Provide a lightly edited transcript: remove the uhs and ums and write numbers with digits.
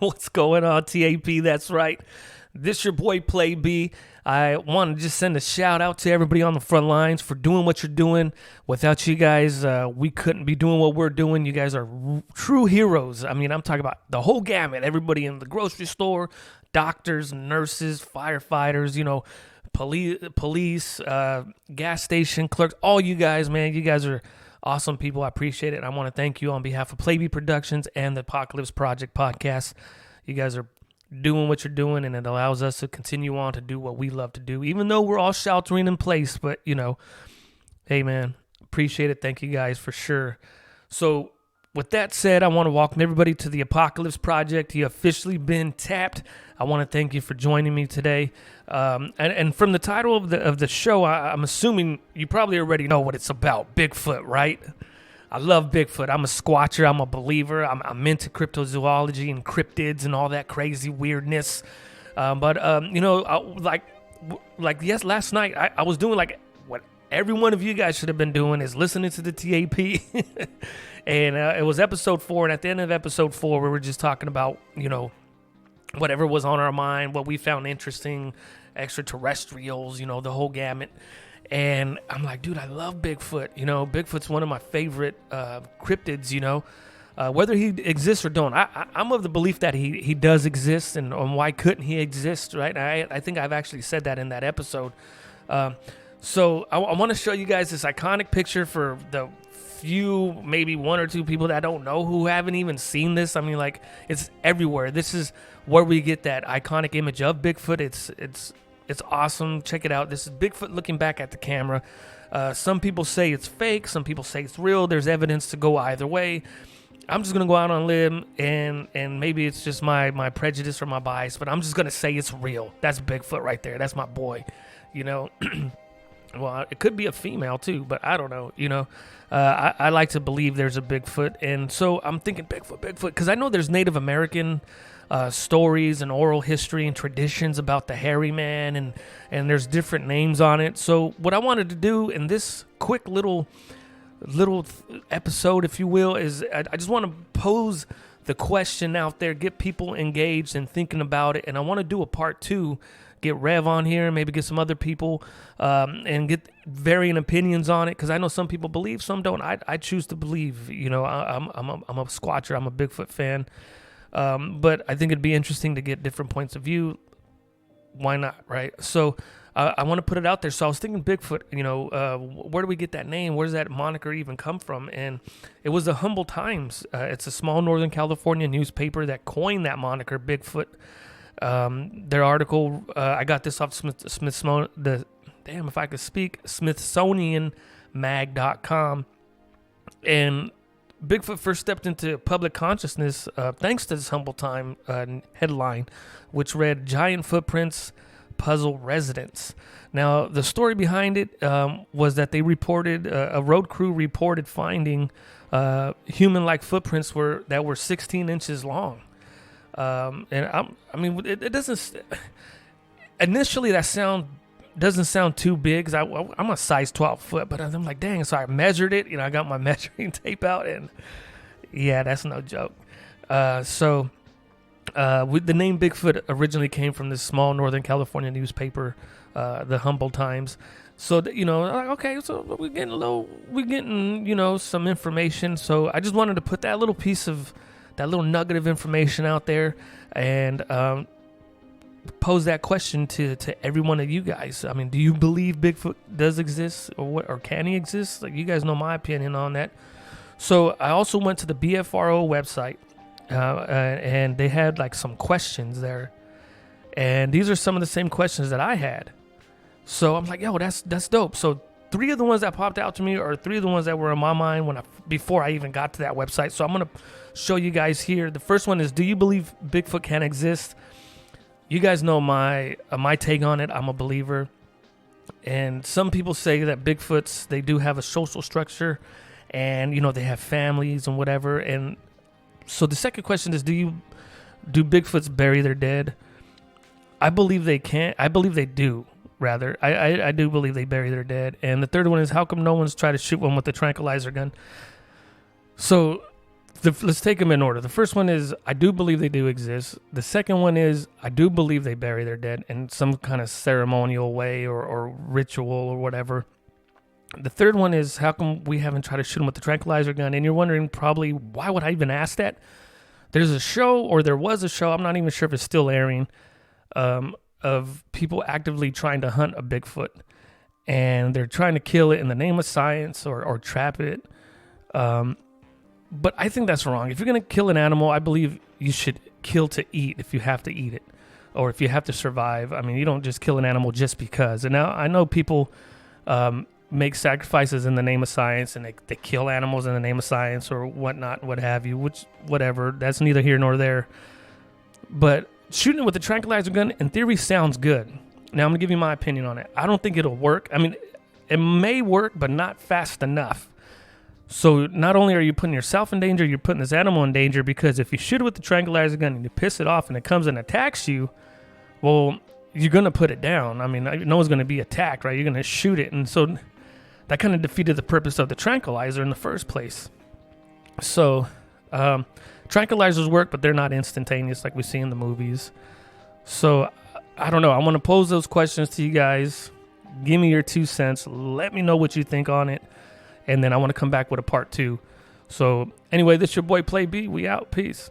What's going on, TAP? That's right. This your boy Play B. I want to just send a shout out to everybody on the front lines for doing what you're doing. Without you guys, we couldn't be doing what we're doing. You guys are true heroes. I mean, I'm talking about the whole gamut. Everybody in the grocery store, doctors, nurses, firefighters, police, gas station clerks, all you guys, man. You guys are awesome people. I appreciate it. I want to thank you on behalf of Playbe Productions and the Apocalypse Project podcast. You guys are doing what you're doing, and it allows us to continue on to do what we love to do, even though we're all sheltering in place. But, hey, man, appreciate it. Thank you guys for sure. So with that said, I want to welcome everybody to the Apocalypse Project. You officially been tapped. I want to thank you for joining me today. And from the title of the show, I'm assuming you probably already know what it's about. Bigfoot, right? I love Bigfoot. I'm a squatcher. I'm a believer. I'm into cryptozoology and cryptids and all that crazy weirdness. But last night I was doing like what every one of you guys should have been doing, is listening to the TAP. And it was episode 4. And at the end of episode 4, we were just talking about, whatever was on our mind, what we found interesting, extraterrestrials, the whole gamut. And I'm like, dude, I love Bigfoot. Bigfoot's one of my favorite cryptids, whether he exists or don't. I'm of the belief that he does exist, and why couldn't he exist, right? I think I've actually said that in that episode. So I want to show you guys this iconic picture for the few, maybe one or two people that I don't know who haven't even seen this. I mean, like, it's everywhere. This is where we get that iconic image of Bigfoot. It's awesome. Check it out. This is Bigfoot looking back at the camera. Some people say it's fake. Some people say it's real. There's evidence to go either way. I'm just going to go out on a limb, and maybe it's just my prejudice or my bias, but I'm just going to say it's real. That's Bigfoot right there. That's my boy, Well, it could be a female too, but I don't know, I like to believe there's a Bigfoot, and so I'm thinking Bigfoot, because I know there's Native American stories and oral history and traditions about the hairy man, and there's different names on it. So what I wanted to do in this quick little episode, if you will, is I just want to pose the question out there, get people engaged and thinking about it, and I want to do a part 2. Get Rev on here, maybe get some other people, and get varying opinions on it, because I know some people believe, some don't. I choose to believe. I'm a squatcher. I'm a Bigfoot fan. But I think it'd be interesting to get different points of view. Why not, right? So I want to put it out there. So I was thinking Bigfoot, where do we get that name? Where does that moniker even come from? And it was the Humble Times. It's a small Northern California newspaper that coined that moniker, Bigfoot. Their article, I got this off Smithsonianmag.com. And Bigfoot first stepped into public consciousness thanks to this Humble Time headline, which read, "Giant Footprints Puzzle Residents." Now, the story behind it was that they reported, a road crew reported finding human-like footprints that were 16 inches long. It doesn't, initially that doesn't sound too big, because I'm a size 12 foot, but I'm like, dang, so I measured it, I got my measuring tape out, and yeah, that's no joke. So the name Bigfoot originally came from this small Northern California newspaper, the Humble Times. So, okay, so we're getting some information. So I just wanted to put that little piece of, that little nugget of information out there, and pose that question to every one of you guys. I mean, do you believe Bigfoot does exist, or can he exist? Like, you guys know my opinion on that. So I also went to the BFRO website, and they had like some questions there, and these are some of the same questions that I had. So I'm like, yo, that's dope. So 3 of the ones that popped out to me are 3 of the ones that were in my mind before I even got to that website. So I'm gonna show you guys here. The first one is, do you believe Bigfoot can exist? You guys know my take on it. I'm a believer, and some people say that Bigfoots, they do have a social structure, and they have families and whatever. And so the second question is, do Bigfoots bury their dead? I believe they can. I believe they do. Rather, I do believe they bury their dead. And the third one is, how come no one's tried to shoot one with a tranquilizer gun? So let's take them in order. The first one is I do believe they do exist. The second one is I do believe they bury their dead in some kind of ceremonial way or ritual or whatever. The third one is how come we haven't tried to shoot them with the tranquilizer gun? And you're wondering probably why would I even ask that? There's a show, or there was a show, I'm not even sure if it's still airing, of people actively trying to hunt a Bigfoot. And they're trying to kill it in the name of science or trap it. But I think that's wrong. If you're going to kill an animal, I believe you should kill to eat if you have to eat it. Or if you have to survive. I mean, you don't just kill an animal just because. And now I know people make sacrifices in the name of science, and they kill animals in the name of science or whatnot, what have you, whatever. That's neither here nor there. But shooting it with a tranquilizer gun, in theory, sounds good. Now, I'm going to give you my opinion on it. I don't think it'll work. I mean, it may work, but not fast enough. So not only are you putting yourself in danger, you're putting this animal in danger, because if you shoot it with the tranquilizer gun and you piss it off and it comes and attacks you, well, you're going to put it down. I mean, no one's going to be attacked, right? You're going to shoot it. And so that kind of defeated the purpose of the tranquilizer in the first place. So tranquilizers work, but they're not instantaneous like we see in the movies. So I don't know. I want to pose those questions to you guys. Give me your 2 cents. Let me know what you think on it. And then I want to come back with a part 2. So anyway, this your boy Play B. We out. Peace.